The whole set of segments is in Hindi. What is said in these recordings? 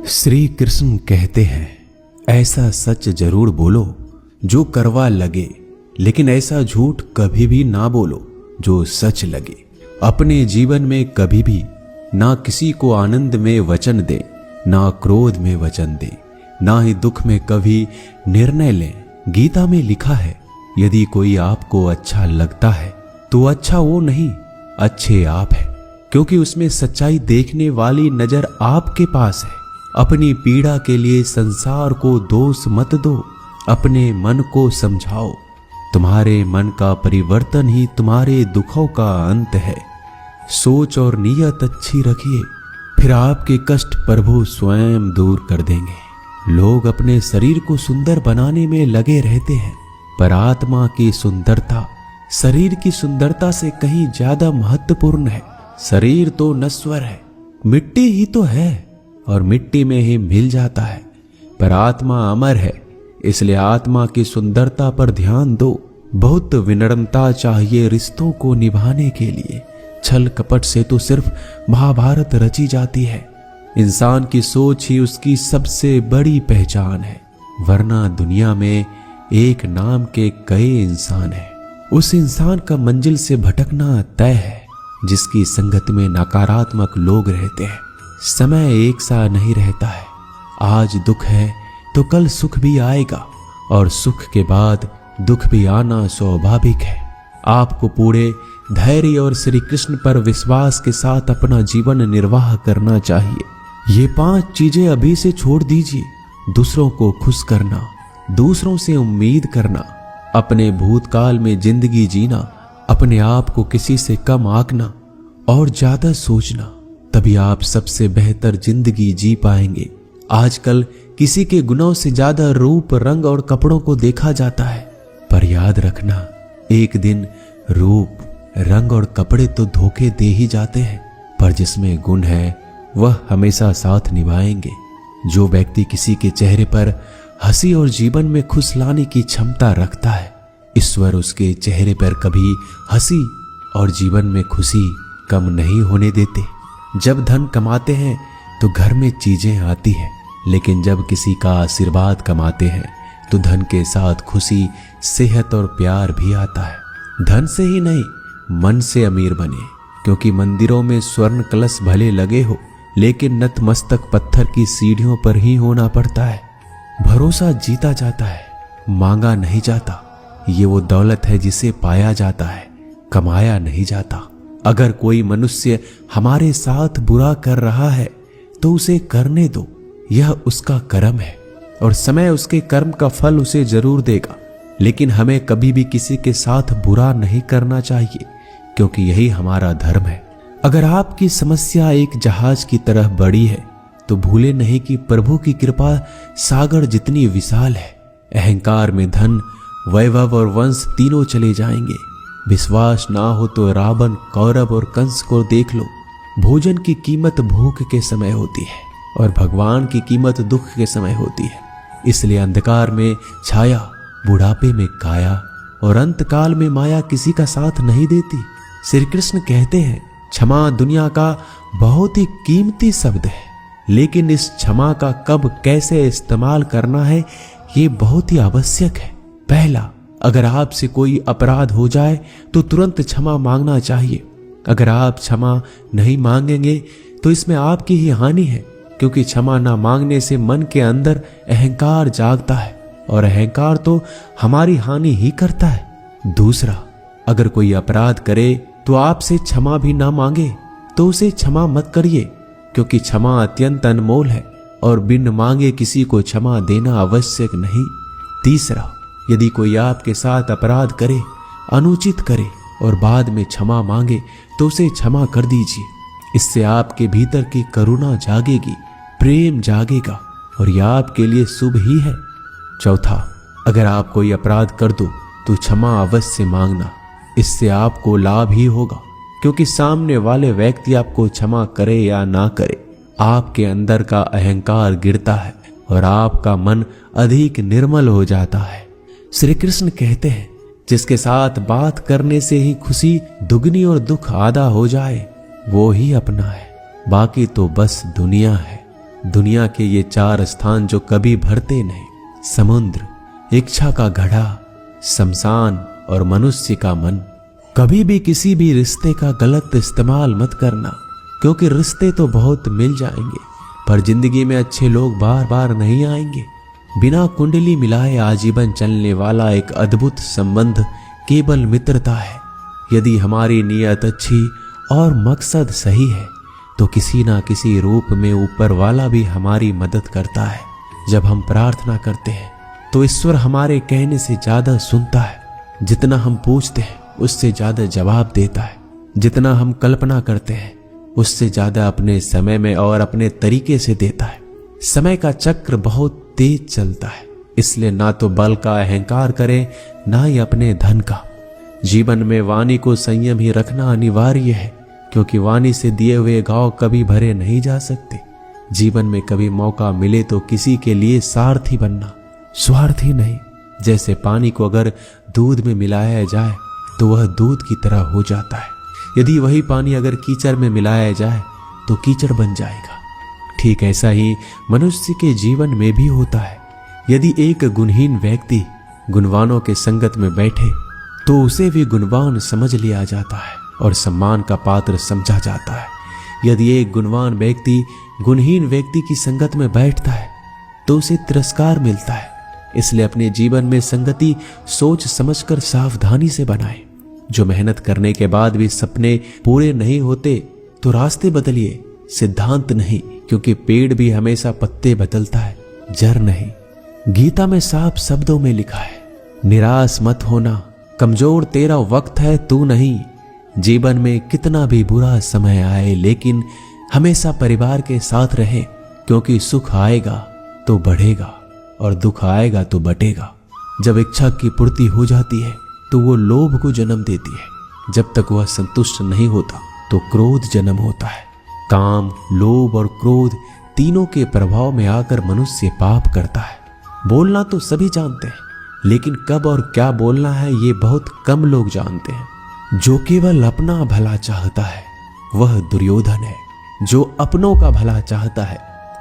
श्री कृष्ण कहते हैं, ऐसा सच जरूर बोलो जो करवा लगे, लेकिन ऐसा झूठ कभी भी ना बोलो जो सच लगे। अपने जीवन में कभी भी ना किसी को आनंद में वचन दे, ना क्रोध में वचन दे, ना ही दुख में कभी निर्णय लें। गीता में लिखा है, यदि कोई आपको अच्छा लगता है तो अच्छा वो नहीं, अच्छे आप है, क्योंकि उसमें सच्चाई देखने वाली नजर आपके पास है। अपनी पीड़ा के लिए संसार को दोष मत दो, अपने मन को समझाओ। तुम्हारे मन का परिवर्तन ही तुम्हारे दुखों का अंत है। सोच और नीयत अच्छी रखिए, फिर आपके कष्ट प्रभु स्वयं दूर कर देंगे। लोग अपने शरीर को सुंदर बनाने में लगे रहते हैं, पर आत्मा की सुंदरता शरीर की सुंदरता से कहीं ज्यादा महत्वपूर्ण है। शरीर तो नश्वर है, मिट्टी ही तो है और मिट्टी में ही मिल जाता है, पर आत्मा अमर है, इसलिए आत्मा की सुंदरता पर ध्यान दो। बहुत विनम्रता चाहिए रिश्तों को निभाने के लिए। छल कपट से तो सिर्फ महाभारत रची जाती है। इंसान की सोच ही उसकी सबसे बड़ी पहचान है, वरना दुनिया में एक नाम के कई इंसान हैं। उस इंसान का मंजिल से भटकना तय है जिसकी संगत में नकारात्मक लोग रहते हैं। समय एक सा नहीं रहता है, आज दुख है तो कल सुख भी आएगा, और सुख के बाद दुख भी आना स्वाभाविक है। आपको पूरे धैर्य और श्री कृष्ण पर विश्वास के साथ अपना जीवन निर्वाह करना चाहिए। ये 5 चीजें अभी से छोड़ दीजिए। दूसरों को खुश करना, दूसरों से उम्मीद करना, अपने भूतकाल में जिंदगी जीना, अपने आप को किसी से कम आंकना और ज्यादा सोचना, तभी आप सबसे बेहतर जिंदगी जी पाएंगे। आजकल किसी के गुणों से ज्यादा रूप, रंग और कपड़ों को देखा जाता है, पर याद रखना, एक दिन रूप, रंग और कपड़े तो धोखे दे ही जाते हैं, पर जिसमें गुण है वह हमेशा साथ निभाएंगे। जो व्यक्ति किसी के चेहरे पर हंसी और जीवन में खुश लाने की क्षमता रखता है, ईश्वर उसके चेहरे पर कभी हंसी और जीवन में खुशी कम नहीं होने देते। जब धन कमाते हैं तो घर में चीजें आती हैं, लेकिन जब किसी का आशीर्वाद कमाते हैं तो धन के साथ खुशी, सेहत और प्यार भी आता है। धन से ही नहीं, मन से अमीर बने, क्योंकि मंदिरों में स्वर्ण कलश भले लगे हो, लेकिन नतमस्तक पत्थर की सीढ़ियों पर ही होना पड़ता है। भरोसा जीता जाता है, मांगा नहीं जाता। ये वो दौलत है जिसे पाया जाता है, कमाया नहीं जाता। अगर कोई मनुष्य हमारे साथ बुरा कर रहा है तो उसे करने दो, यह उसका कर्म है और समय उसके कर्म का फल उसे जरूर देगा। लेकिन हमें कभी भी किसी के साथ बुरा नहीं करना चाहिए, क्योंकि यही हमारा धर्म है। अगर आपकी समस्या एक जहाज की तरह बड़ी है तो भूले नहीं कि प्रभु की कृपा सागर जितनी विशाल है। अहंकार में धन, वैभव और वंश तीनों चले जाएंगे। विश्वास ना हो तो रावण, कौरव और कंस को देख लो। भोजन की कीमत भूख के समय होती है और भगवान की कीमत दुख के समय होती है। इसलिए अंधकार में छाया, बुढ़ापे में काया और अंतकाल में माया किसी का साथ नहीं देती। श्री कृष्ण कहते हैं, क्षमा दुनिया का बहुत ही कीमती शब्द है, लेकिन इस क्षमा का कब कैसे इस्तेमाल करना है ये बहुत ही आवश्यक है। पहला, अगर आपसे कोई अपराध हो जाए तो तुरंत क्षमा मांगना चाहिए। अगर आप क्षमा नहीं मांगेंगे तो इसमें आपकी ही हानि है, क्योंकि क्षमा ना मांगने से मन के अंदर अहंकार जागता है और अहंकार तो हमारी हानि ही करता है। दूसरा, अगर कोई अपराध करे तो आपसे क्षमा भी ना मांगे तो उसे क्षमा मत करिए, क्योंकि क्षमा अत्यंत अनमोल है और बिन मांगे किसी को क्षमा देना आवश्यक नहीं। तीसरा, यदि कोई आपके साथ अपराध करे, अनुचित करे और बाद में क्षमा मांगे तो उसे क्षमा कर दीजिए। इससे आपके भीतर की करुणा जागेगी, प्रेम जागेगा और यह आपके लिए शुभ ही है। चौथा, अगर आप कोई अपराध कर दो तो क्षमा अवश्य मांगना, इससे आपको लाभ ही होगा, क्योंकि सामने वाले व्यक्ति आपको क्षमा करे या ना करे, आपके अंदर का अहंकार गिरता है और आपका मन अधिक निर्मल हो जाता है। श्री कृष्ण कहते हैं, जिसके साथ बात करने से ही खुशी दुगनी और दुख आधा हो जाए वो ही अपना है, बाकी तो बस दुनिया है। दुनिया के ये 4 स्थान जो कभी भरते नहीं, समुद्र, इच्छा का घड़ा, शमशान और मनुष्य का मन। कभी भी किसी भी रिश्ते का गलत इस्तेमाल मत करना, क्योंकि रिश्ते तो बहुत मिल जाएंगे पर जिंदगी में अच्छे लोग बार बार नहीं आएंगे। बिना कुंडली मिलाए आजीवन चलने वाला एक अद्भुत संबंध केवल मित्रता है। यदि हमारी नीयत अच्छी और मकसद सही है तो किसी ना किसी रूप में ऊपर वाला भी हमारी मदद करता है। जब हम प्रार्थना करते हैं तो ईश्वर हमारे कहने से ज्यादा सुनता है। जितना हम पूछते हैं उससे ज्यादा जवाब देता है। जितना हम कल्पना करते हैं उससे ज्यादा अपने समय में और अपने तरीके से देता है। समय का चक्र बहुत तेज चलता है, इसलिए ना तो बल का अहंकार करें ना ही अपने धन का। जीवन में वाणी को संयम ही रखना अनिवार्य है, क्योंकि वाणी से दिए हुए घाव कभी भरे नहीं जा सकते। जीवन में कभी मौका मिले तो किसी के लिए सारथी बनना, स्वार्थी नहीं। जैसे पानी को अगर दूध में मिलाया जाए तो वह दूध की तरह हो जाता है, यदि वही पानी अगर कीचड़ में मिलाया जाए तो कीचड़ बन जाएगा। ठीक ऐसा ही मनुष्य के जीवन में भी होता है। यदि एक गुणहीन व्यक्ति गुणवानों के संगत में बैठे तो उसे भी गुणवान समझ लिया जाता है और सम्मान का पात्र समझा जाता है। यदि एक गुणवान व्यक्ति गुणहीन व्यक्ति की संगत में बैठता है तो उसे तिरस्कार मिलता है। इसलिए अपने जीवन में संगति सोच समझकर सावधानी से बनाएं। जो मेहनत करने के बाद भी सपने पूरे नहीं होते तो रास्ते बदलिए, सिद्धांत नहीं, क्योंकि पेड़ भी हमेशा पत्ते बदलता है, जड़ नहीं। गीता में साफ शब्दों में लिखा है, निराश मत होना, कमजोर तेरा वक्त है तू नहीं। जीवन में कितना भी बुरा समय आए लेकिन हमेशा परिवार के साथ रहे, क्योंकि सुख आएगा तो बढ़ेगा और दुख आएगा तो बटेगा। जब इच्छा की पूर्ति हो जाती है तो वो लोभ को जन्म देती है। जब तक वह संतुष्ट नहीं होता तो क्रोध जन्म होता है। काम, लोभ और क्रोध तीनों के प्रभाव में आकर मनुष्य पाप करता है। बोलना तो सभी जानते हैं, लेकिन कब और क्या बोलना है ये बहुत कम लोग जानते हैं। जो केवल अपना भला चाहता है वह दुर्योधन है, जो अपनों का भला चाहता है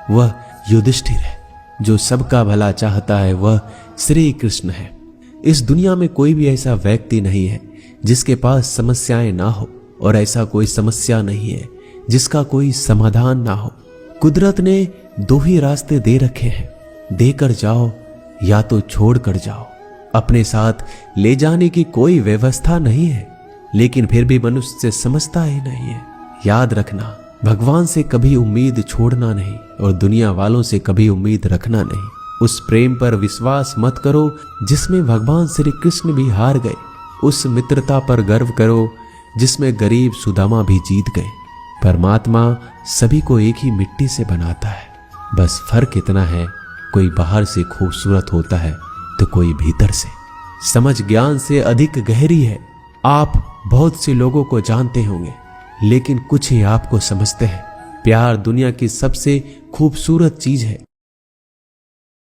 वह युधिष्ठिर है, जो सबका भला चाहता है वह श्री कृष्ण है। इस दुनिया में कोई भी ऐसा व्यक्ति नहीं है जिसके पास समस्याएं ना हो, और ऐसा कोई समस्या नहीं है जिसका कोई समाधान ना हो। कुदरत ने 2 ही रास्ते दे रखे हैं, देकर जाओ या तो छोड़ कर जाओ। अपने साथ ले जाने की कोई व्यवस्था नहीं है, लेकिन फिर भी मनुष्य समझता ही नहीं है। याद रखना, भगवान से कभी उम्मीद छोड़ना नहीं और दुनिया वालों से कभी उम्मीद रखना नहीं। उस प्रेम पर विश्वास मत करो जिसमें भगवान श्री कृष्ण भी हार गए। उस मित्रता पर गर्व करो जिसमें गरीब सुदामा भी जीत गए। परमात्मा सभी को एक ही मिट्टी से बनाता है, बस फर्क इतना है, कोई बाहर से खूबसूरत होता है तो कोई भीतर से। समझ ज्ञान से अधिक गहरी है। आप बहुत से लोगों को जानते होंगे, लेकिन कुछ ही आपको समझते हैं। प्यार दुनिया की सबसे खूबसूरत चीज है,